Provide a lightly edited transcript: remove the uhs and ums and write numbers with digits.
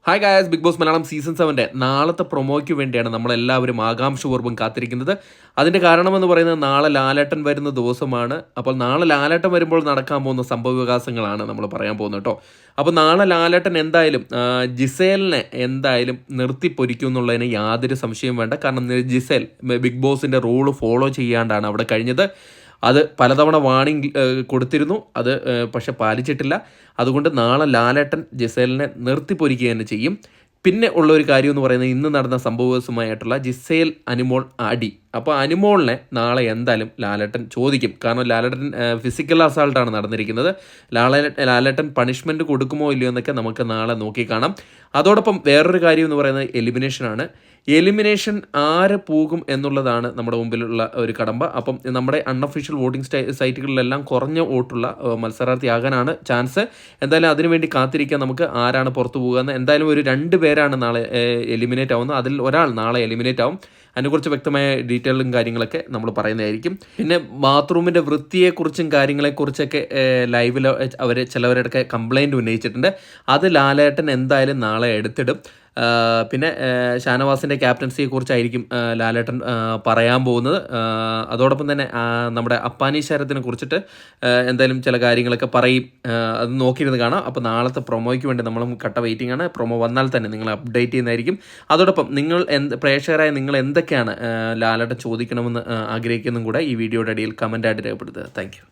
Hi guys, Bigg Boss Malayalam season 7 നാളത്തെ പ്രൊമോയ്ക്ക് വേണ്ടിയാണ് നമ്മളെല്ലാവരും ആകാംക്ഷപൂർവ്വം കാത്തിരിക്കുന്നത്. അതിൻ്റെ കാരണമെന്ന് പറയുന്നത് നാളെ ലാലേട്ടൻ വരുന്ന ദിവസമാണ്. അപ്പോൾ നാളെ ലാലേട്ടൻ വരുമ്പോൾ നടക്കാൻ പോകുന്ന സംഭവവികാസങ്ങളാണ് നമ്മൾ പറയാൻ പോകുന്നത് കേട്ടോ. അപ്പോൾ നാളെ ലാലേട്ടൻ എന്തായാലും ജിസേലിനെ എന്തായാലും നിർത്തിപ്പൊരിക്കും എന്നുള്ളതിന് യാതൊരു സംശയവും വേണ്ട. കാരണം ജിസേൽ ബിഗ് ബോസിൻ്റെ റൂള് ഫോളോ ചെയ്യാണ്ടാണ് അവിടെ കഴിഞ്ഞത്. അത് പലതവണ വാണിംഗ് കൊടുത്തിരുന്നു, അത് പക്ഷെ പാലിച്ചിട്ടില്ല. അതുകൊണ്ട് നാളെ ലാലേട്ടൻ ജിസേലിനെ നിർത്തിപ്പൊരിക്കുക തന്നെ ചെയ്യും. പിന്നെ ഉള്ള ഒരു കാര്യം എന്ന് പറയുന്നത് ഇന്ന് നടന്ന സംഭവസുമായിട്ടുള്ള ജിസേൽ അനുമോൾ അടി. അപ്പോൾ അനുമോളിനെ നാളെ എന്തായാലും ലാലേട്ടൻ ചോദിക്കും. കാരണം ലാലേട്ടൻ ഫിസിക്കൽ അസാൾട്ടാണ് നടന്നിരിക്കുന്നത്. ലാലേട്ടൻ പണിഷ്മെൻറ്റ് കൊടുക്കുമോ ഇല്ലയോ എന്നൊക്കെ നമുക്ക് നാളെ നോക്കി കാണാം. അതോടൊപ്പം വേറൊരു കാര്യം എന്ന് പറയുന്നത് എലിമിനേഷനാണ്. എലിമിനേഷൻ ആര് പോകും എന്നുള്ളതാണ് നമ്മുടെ മുമ്പിലുള്ള ഒരു കടമ്പ. അപ്പം നമ്മുടെ അൺഒഫീഷ്യൽ വോട്ടിംഗ് സൈറ്റുകളിലെല്ലാം കുറഞ്ഞ വോട്ടുള്ള മത്സരാർത്ഥിയാകാനാണ് ചാൻസ്. എന്തായാലും അതിനുവേണ്ടി കാത്തിരിക്കാൻ നമുക്ക് ആരാണ് പുറത്തു പോകുക എന്ന്. എന്തായാലും ഒരു 2 പേരാണ് നാളെ എലിമിനേറ്റ് ആവുന്നത്. അതിൽ ഒരാൾ നാളെ എലിമിനേറ്റ് ആവും. അതിനെക്കുറിച്ച് വ്യക്തമായ ഡീറ്റെയിലും കാര്യങ്ങളൊക്കെ നമ്മൾ പറയുന്നതായിരിക്കും. പിന്നെ ബാത്റൂമിൻ്റെ വൃത്തിയെക്കുറിച്ചും കാര്യങ്ങളെക്കുറിച്ചൊക്കെ ലൈവിൽ ചിലവരുടെയൊക്കെ കംപ്ലയിൻറ്റ് ഉന്നയിച്ചിട്ടുണ്ട്. അത് ലാലേട്ടൻ എന്തായാലും നാളെ എടുത്തിടും. പിന്നെ ഷാനവാസിൻ്റെ ക്യാപ്റ്റൻസിയെക്കുറിച്ചായിരിക്കും ലാലേട്ടൻ പറയാൻ പോകുന്നത്. അതോടൊപ്പം തന്നെ നമ്മുടെ അപ്പാനി ശരത്തിനെ കുറിച്ചിട്ട് എന്തായാലും ചില കാര്യങ്ങളൊക്കെ പറയും. അത് നോക്കിയിരുന്ന് കാണാം. അപ്പോൾ നാളത്തെ പ്രൊമോയ്ക്ക് വേണ്ടി നമ്മളും കട്ട വെയിറ്റിംഗ് ആണ്. പ്രൊമോ വന്നാൽ തന്നെ നിങ്ങൾ അപ്ഡേറ്റ് ചെയ്യുന്നതായിരിക്കും. അതോടൊപ്പം നിങ്ങൾ പ്രേക്ഷകരായ നിങ്ങൾ എന്തൊക്കെയാണ് ലാലേട്ടൻ ചോദിക്കണമെന്ന് ആഗ്രഹിക്കുന്നതും കൂടെ ഈ വീഡിയോയുടെ അടിയിൽ കമൻറ്റായിട്ട് രേഖപ്പെടുത്തുക. താങ്ക്